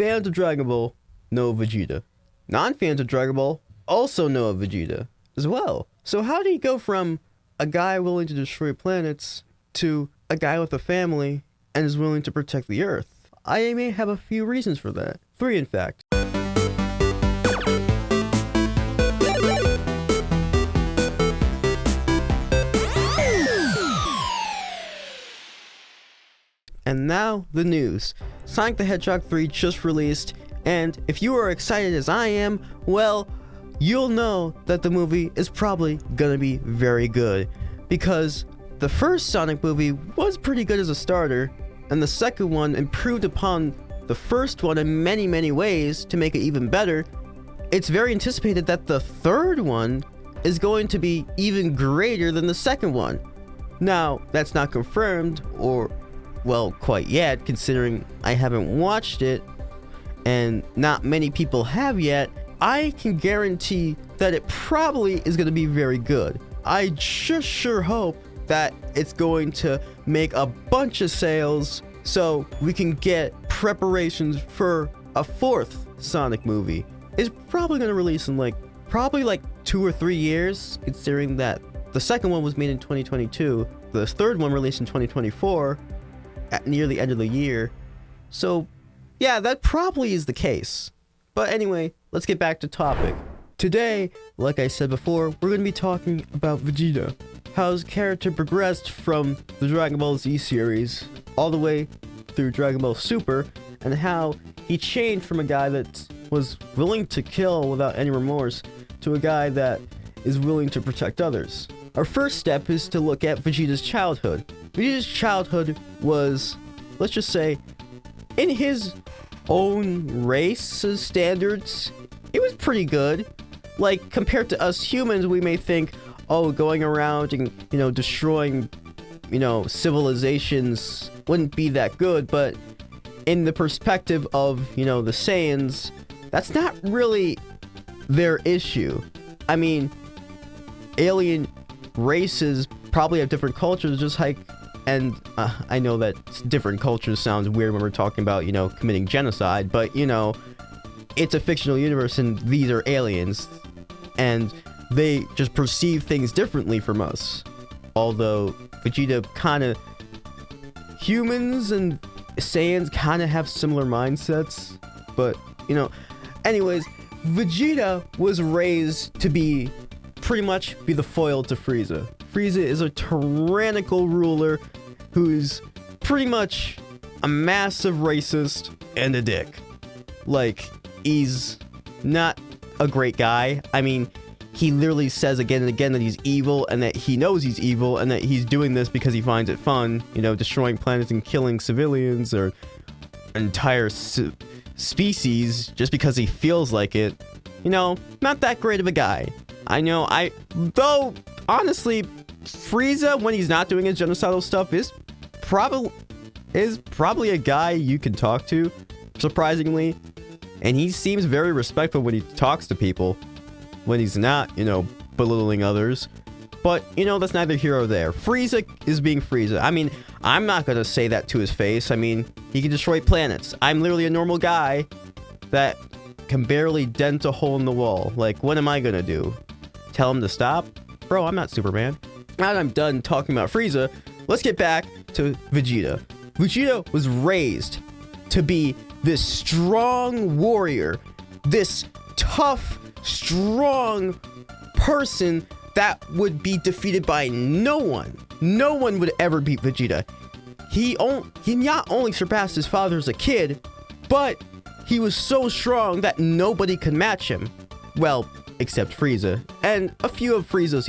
fans of Dragon Ball know Vegeta. Non-fans of Dragon Ball also know of Vegeta as well. So how do you go from a guy willing to destroy planets to a guy with a family and is willing to protect the Earth? I may have a few reasons for that. 3, in fact. And now, the news. Sonic the Hedgehog 3 just released, and if you are excited as I am, well, you'll know that the movie is probably gonna be very good. Because the first Sonic movie was pretty good as a starter, and the second one improved upon the first one in many, many ways to make it even better. It's very anticipated that the third one is going to be even greater than the second one. Now, that's not confirmed, or well, quite yet, considering I haven't watched it, and not many people have yet. I can guarantee that it probably is going to be very good. I just sure hope that it's going to make a bunch of sales so we can get preparations for a fourth Sonic movie. It's probably going to release in probably 2 or 3 years, considering that the second one was made in 2022, the third one released in 2024, at near the end of the year. So yeah, that probably is the case. But anyway, let's get back to topic. Today, like I said before, we're going to be talking about Vegeta. How his character progressed from the Dragon Ball Z series all the way through Dragon Ball Super, and how he changed from a guy that was willing to kill without any remorse to a guy that is willing to protect others. Our first step is to look at Vegeta's childhood. Vegeta's childhood was, let's just say, in his own race's standards, it was pretty good. Like, compared to us humans, we may think, oh, going around and, destroying, civilizations wouldn't be that good, but in the perspective of, the Saiyans, that's not really their issue. I mean, alien races probably have different cultures, just like, and I know that different cultures sounds weird when we're talking about, committing genocide, but, it's a fictional universe and these are aliens, and they just perceive things differently from us. Although Vegeta humans and Saiyans kind of have similar mindsets, but, anyways, Vegeta was raised to be the foil to Frieza. Frieza is a tyrannical ruler who's pretty much a massive racist and a dick. Like, he's not a great guy. I mean, he literally says again and again that he's evil, and that he knows he's evil, and that he's doing this because he finds it fun, destroying planets and killing civilians or entire species just because he feels like it. Not that great of a guy. I know, though, honestly, Frieza, when he's not doing his genocidal stuff, is probably a guy you can talk to, surprisingly. And he seems very respectful when he talks to people, when he's not, belittling others. But, that's neither here or there. Frieza is being Frieza. I mean, I'm not gonna say that to his face. I mean, he can destroy planets. I'm literally a normal guy that can barely dent a hole in the wall. Like, what am I gonna do? Tell him to stop? Bro, I'm not Superman. Now that I'm done talking about Frieza, let's get back to Vegeta. Vegeta was raised to be this strong warrior, this tough, strong person that would be defeated by no one. No one would ever beat Vegeta. He not only surpassed his father as a kid, but he was so strong that nobody could match him. Well, except Frieza. And a few of Frieza's,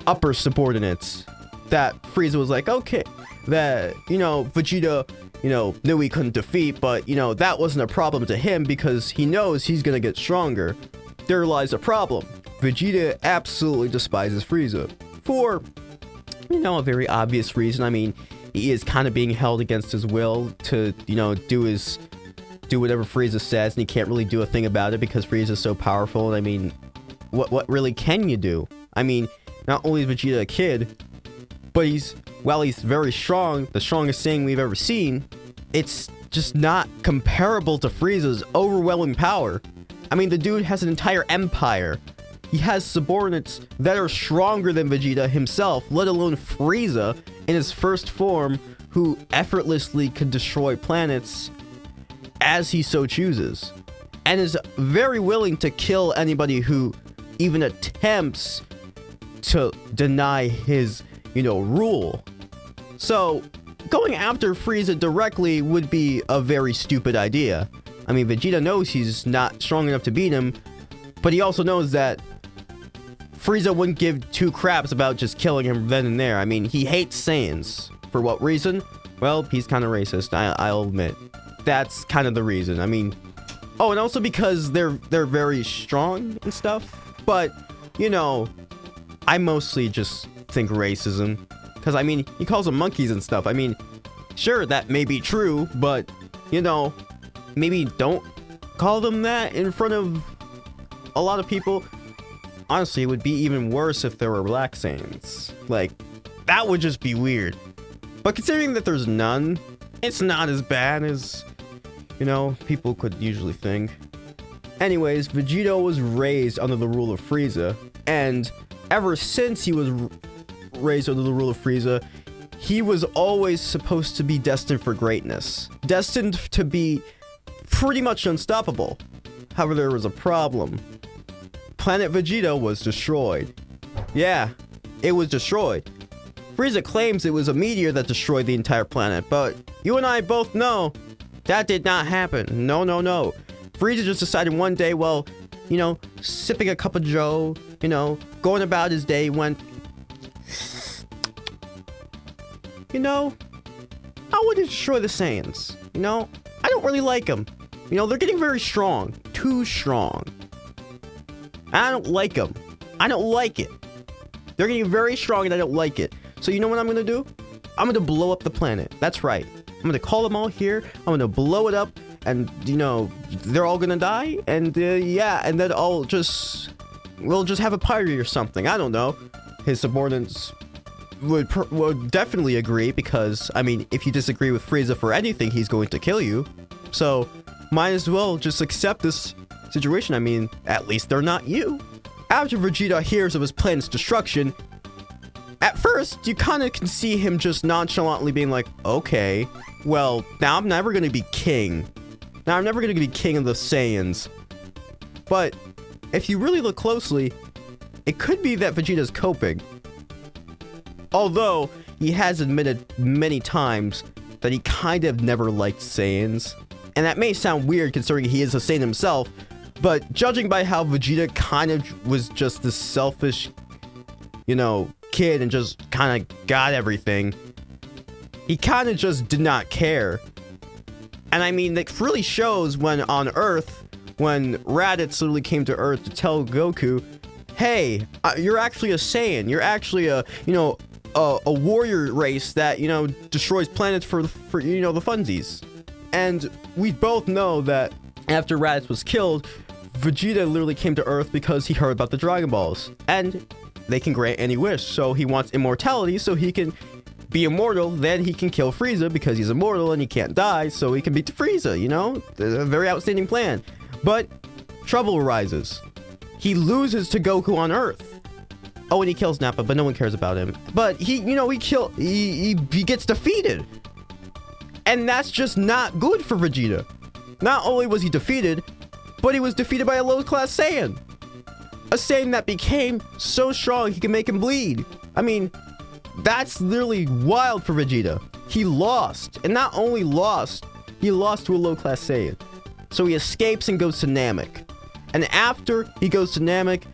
upper subordinates. That Frieza was like, okay, that, Vegeta, knew he couldn't defeat, but, that wasn't a problem to him because he knows he's gonna get stronger. There lies a problem. Vegeta absolutely despises Frieza. For, a very obvious reason. I mean, he is kind of being held against his will to, do whatever Frieza says, and he can't really do a thing about it because Frieza's so powerful. And I mean, what really can you do? I mean, not only is Vegeta a kid, but while he's very strong, the strongest Saiyan we've ever seen, it's just not comparable to Frieza's overwhelming power. I mean, the dude has an entire empire. He has subordinates that are stronger than Vegeta himself, let alone Frieza in his first form, who effortlessly can destroy planets as he so chooses, and is very willing to kill anybody who even attempts to deny his, rule. So, going after Frieza directly would be a very stupid idea. I mean, Vegeta knows he's not strong enough to beat him, but he also knows that Frieza wouldn't give two craps about just killing him then and there. I mean, he hates Saiyans. For what reason? Well, he's kind of racist, I'll admit. That's kind of the reason. I mean, oh, and also because they're very strong and stuff. But, I mostly just think racism. Because, I mean, he calls them monkeys and stuff. I mean, sure, that may be true, but, maybe don't call them that in front of a lot of people. Honestly, it would be even worse if there were black Saiyans. Like, that would just be weird. But considering that there's none, it's not as bad as, people could usually think. Anyways, Vegeta was raised under the rule of Frieza, and ever since he was raised under the rule of Frieza, he was always supposed to be destined for greatness. Destined to be pretty much unstoppable. However, there was a problem. Planet Vegeta was destroyed. Yeah, it was destroyed. Frieza claims it was a meteor that destroyed the entire planet, but you and I both know that did not happen. No. Frieza just decided one day, well, sipping a cup of joe, going about his day, went, I want to destroy the Saiyans. I don't really like them. They're getting very strong. Too strong. I don't like them. I don't like it. They're getting very strong and I don't like it. So you know what I'm going to do? I'm going to blow up the planet. That's right. I'm going to call them all here. I'm going to blow it up and, they're all going to die. And and then we'll just have a party or something. I don't know. His subordinates would definitely agree because, I mean, if you disagree with Frieza for anything, he's going to kill you. So might as well just accept this situation. I mean, at least they're not you. After Vegeta hears of his planet's destruction, at first, you kind of can see him just nonchalantly being like, okay, well, now I'm never going to be king. Now I'm never going to be king of the Saiyans. But if you really look closely, it could be that Vegeta's coping. Although, he has admitted many times that he kind of never liked Saiyans. And that may sound weird considering he is a Saiyan himself, but judging by how Vegeta kind of was just this selfish, kid and just kind of got everything, he kind of just did not care. And I mean, that really shows when on Earth, when Raditz literally came to Earth to tell Goku, hey, you're actually a Saiyan. You're actually a warrior race that, destroys planets for the funsies. And we both know that after Raditz was killed, Vegeta literally came to Earth because he heard about the Dragon Balls. And they can grant any wish. So he wants immortality so he can be immortal. Then he can kill Frieza because he's immortal and he can't die. So he can beat Frieza, A very outstanding plan. But trouble arises. He loses to Goku on Earth. Oh, and he kills Nappa, but no one cares about him. But he gets defeated. And that's just not good for Vegeta. Not only was he defeated, but he was defeated by a low-class Saiyan. A Saiyan that became so strong he can make him bleed. I mean, that's literally wild for Vegeta. He lost. And not only lost, he lost to a low-class Saiyan. So he escapes and goes to Namek. And after he goes to Namek,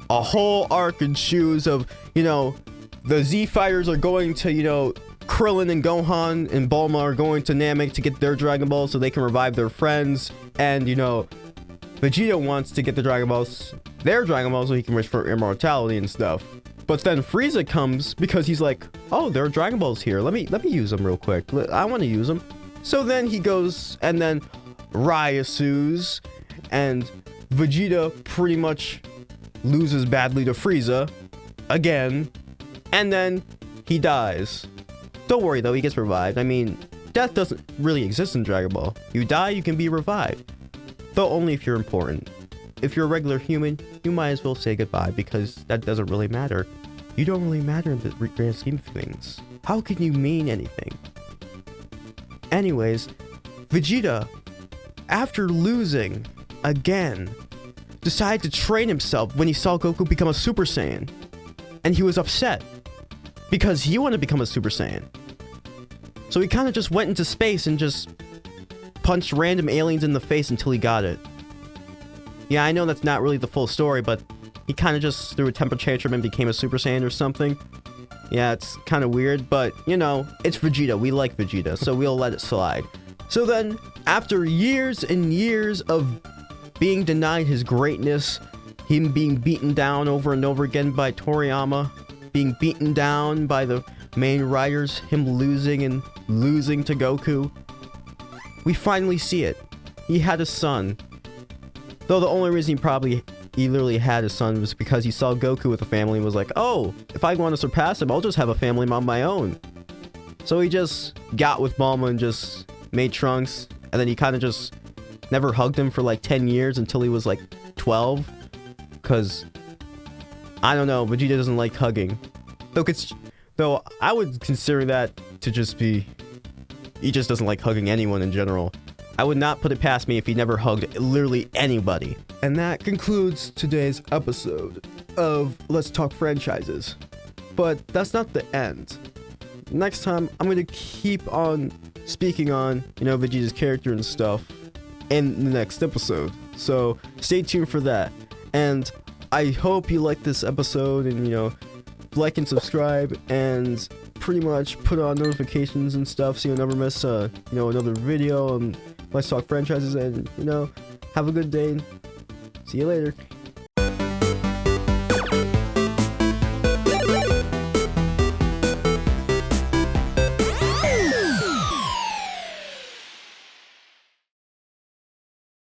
a whole arc ensues of, the Z fighters are going to, Krillin and Gohan and Bulma are going to Namek to get their Dragon Balls so they can revive their friends. And, Vegeta wants to get the Dragon Balls, their Dragon Balls, so he can wish for immortality and stuff. But then Frieza comes because he's like, oh, there are Dragon Balls here. Let me use them real quick. I want to use them. So then he goes and then Ryasus, and Vegeta pretty much loses badly to Frieza again, and then he dies. Don't worry though, he gets revived. I mean, death doesn't really exist in Dragon Ball. You die, you can be revived. Though only if you're important. If you're a regular human, you might as well say goodbye because that doesn't really matter. You don't really matter in the grand scheme of things. How can you mean anything? Anyways, Vegeta, after losing again, decided to train himself when he saw Goku become a Super Saiyan. And he was upset because he wanted to become a Super Saiyan. So he kind of just went into space and just punched random aliens in the face until he got it. Yeah, I know that's not really the full story, but he kind of just threw a temper tantrum and became a Super Saiyan or something. Yeah, it's kind of weird, but, you know, it's Vegeta. We like Vegeta, so we'll let it slide. So then, after years and years of being denied his greatness, him being beaten down over and over again by Toriyama, being beaten down by the main writers, him losing to Goku, we finally see it. He had a son. Though the only reason he literally had a son was because he saw Goku with a family and was like, oh, if I want to surpass him, I'll just have a family on my own. So he just got with Bulma and just made Trunks, and then he kind of just never hugged him for like 10 years until he was like 12. Because, I don't know, Vegeta doesn't like hugging. Though I would consider that to just be, he just doesn't like hugging anyone in general. I would not put it past me if he never hugged literally anybody. And that concludes today's episode of Let's Talk Franchises. But that's not the end. Next time, I'm going to keep on speaking on, you know, Vegeta's character and stuff in the next episode. So stay tuned for that. And I hope you like this episode and, you know, like and subscribe and pretty much put on notifications and stuff so you'll never miss, you know, another video on Let's Talk Franchises. And, you know, have a good day. See you later.